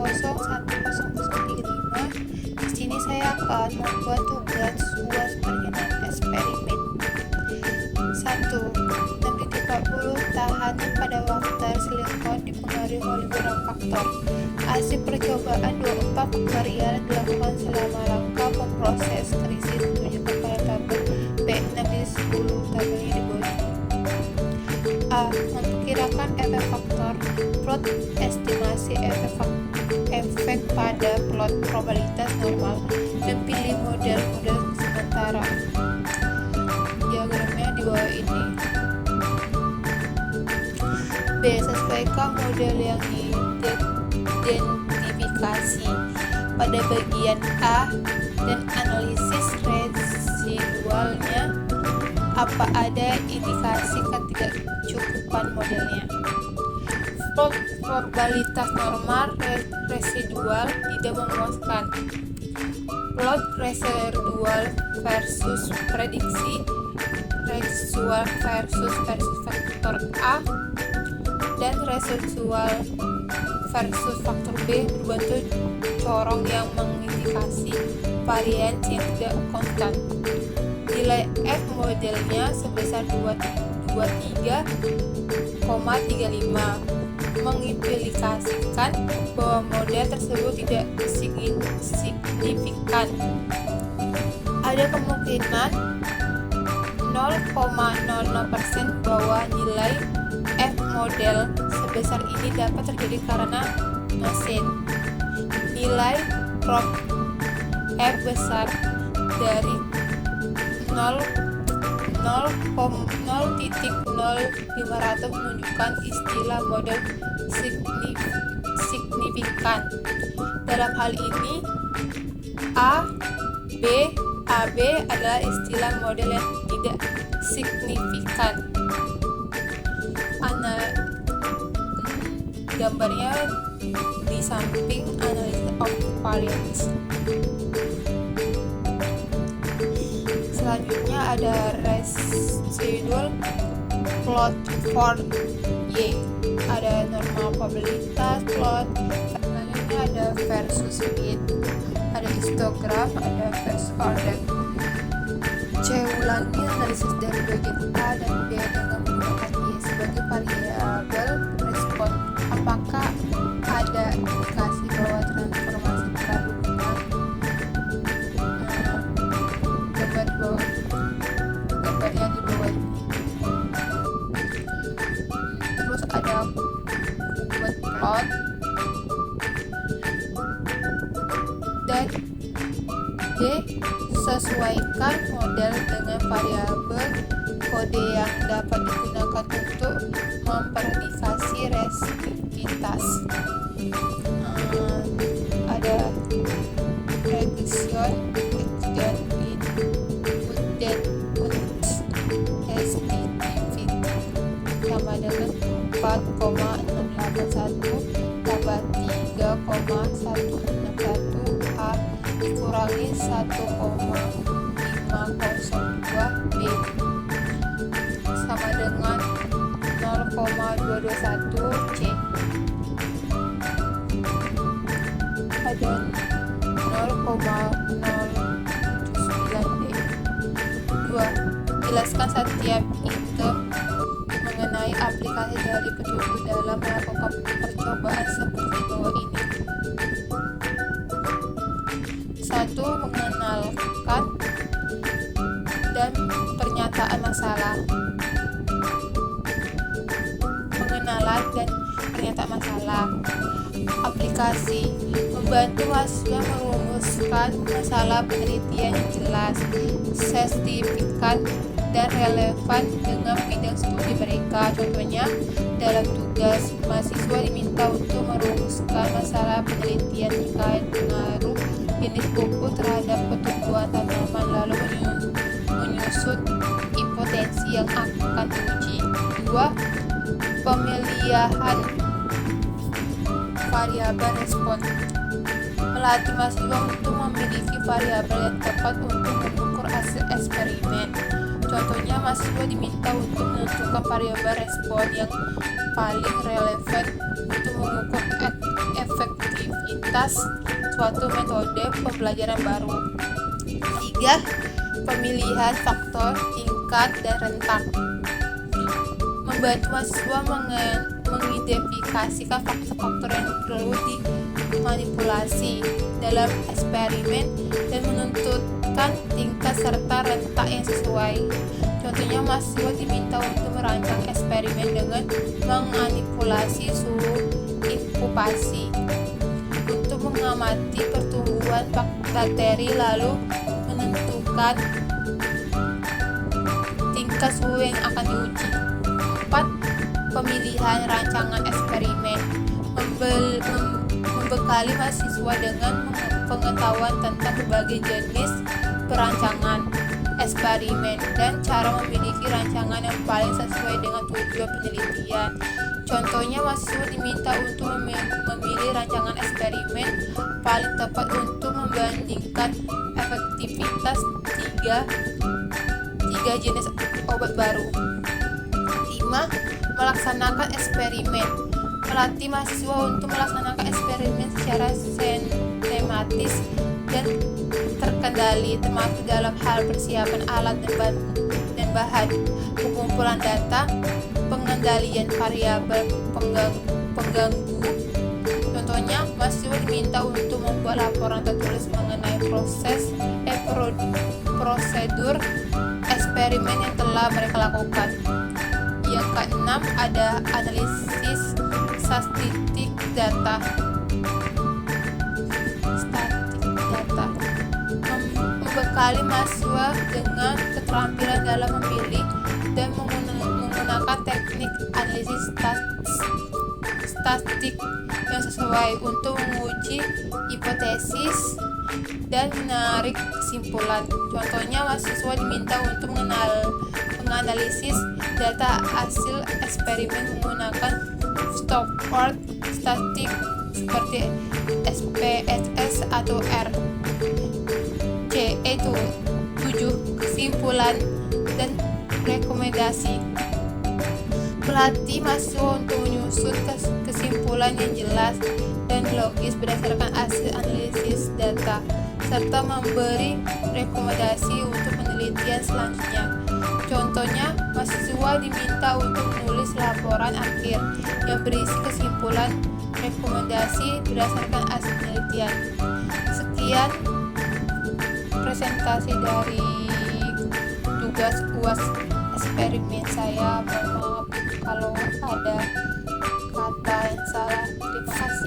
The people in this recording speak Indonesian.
0.01035. Di sini saya akan membuat tugas buat perjalanan eksperimen. 1. 640 tahanan pada water silikon dipengaruhi oleh beberapa faktor. Hasil percobaan 24 varian dilakukan selama rangka memproses krisis ditunjukkan pada tabel B6-10 tabelnya di bawah ini. A. Memperkirakan efek faktor. Plot estimasi efek pada plot probabilitas normal dan pilih model sementara. Diagramnya di bawah ini. B. Sesuaikan model yang diidentifikasi pada bagian A dan analisis residualnya. Apa ada indikasi ketidakcukupan modelnya? Plot probabilitas normal residual tidak memuaskan. Plot residual versus prediksi residual versus faktor A dan residual versus faktor B berbentuk corong yang mengindikasi varian yang tidak konstan. Nilai F modelnya sebesar 23,35 mengimplikasikan bahwa model tersebut tidak signifikan. Ada kemungkinan 0,00% bahwa nilai F model sebesar ini dapat terjadi karena mesin. Nilai prop F besar dari 0,00500 menunjukkan istilah model signifikan. Dalam hal ini, AB adalah istilah model yang tidak signifikan. Gambarnya di samping analysis of variance. Selanjutnya ada residual plot for Y. Ada normal probabilitas plot. Selanjutnya ada versus fit. Ada histogram, ada versus order. C. Ulangi analisis dari bagian A dan B dengan menggunakan Y sebagai variabel respon. Apakah ada indikasi bahwa transformasi terlalu lemah? Gambarnya di bawah ini. Terus ada buat plot dan D. Sesuaikan model dengan variabel kode yang dapat digunakan untuk memprediksi resistivitas. Ada regression dan input dan sensitivity sama dengan 4,681 tambah 3,161 A dikurangi 1,502 B sama dengan 0,221 C. Ada 0,079 D. 2. Jelaskan setiap item mengenai aplikasi dari petunjuk dalam melakukan percobaan seperti bawah ini. 1. Mengenalkan dan pernyataan masalah. Pengenalan dan pernyataan masalah. Aplikasi membantu mahasiswa merumuskan masalah penelitian yang jelas, signifikan, dan relevan dengan bidang studi mereka. Contohnya, dalam tugas, mahasiswa diminta untuk merumuskan masalah penelitian terkait pengaruh jenis pupuk terhadap pertumbuhan tanaman, lalu menyusun hipotesis yang akan diuji. 2. Pemilihan variabel respon. Melatih mahasiswa untuk memiliki variabel yang tepat untuk mengukur hasil eksperimen. Contohnya, mahasiswa diminta untuk menentukan variabel respon yang paling relevan untuk mengukur efek efektivitas suatu metode pembelajaran baru. 3. Pemilihan faktor, tingkat, dan rentang. Membantu mahasiswa mengidentifikasikan faktor-faktor yang perlu dimanipulasi dalam eksperimen dan menentukan tingkat serta rentang yang sesuai. Contohnya, mahasiswa diminta untuk merancang eksperimen dengan memanipulasi suhu inkubasi untuk mengamati pertumbuhan bakteri lalu menentukan tingkat suhu yang akan diuji. 4. Pemilihan rancangan eksperimen. Membekali mahasiswa dengan pengetahuan tentang berbagai jenis perancangan eksperimen dan cara memiliki rancangan yang paling sesuai dengan tujuan penelitian. Contohnya, mahasiswa diminta untuk memilih rancangan eksperimen paling tepat untuk membandingkan efektivitas tiga jenis obat baru. 5. Melaksanakan eksperimen. Melatih mahasiswa untuk melaksanakan eksperimen secara sistematis dan terkendali, termasuk dalam hal persiapan alat dan bahan, pengumpulan data, pengendalian variabel pengganggu. Contohnya, mahasiswa diminta untuk membuat laporan tertulis mengenai prosedur eksperimen yang telah mereka lakukan. Yang keenam, ada analisis statistik data. Membekali mahasiswa dengan keterampilan dalam memilih dan menggunakan teknik analisis statistik yang sesuai untuk menguji hipotesis dan menarik kesimpulan. Contohnya, mahasiswa diminta untuk menganalisis data hasil eksperimen menggunakan Stockport statistik seperti SPSS atau R. C. 7. Kesimpulan dan rekomendasi. Melatih mahasiswa untuk menyusun kesimpulan yang jelas dan logis berdasarkan hasil analisis data, serta memberi rekomendasi untuk penelitian selanjutnya. Contohnya, mahasiswa diminta untuk menulis laporan akhir yang berisi kesimpulan rekomendasi berdasarkan hasil penelitian. Sekian presentasi dari tugas UAS eksperimen saya. Mohon maaf kalau ada kata yang salah. Terima kasih.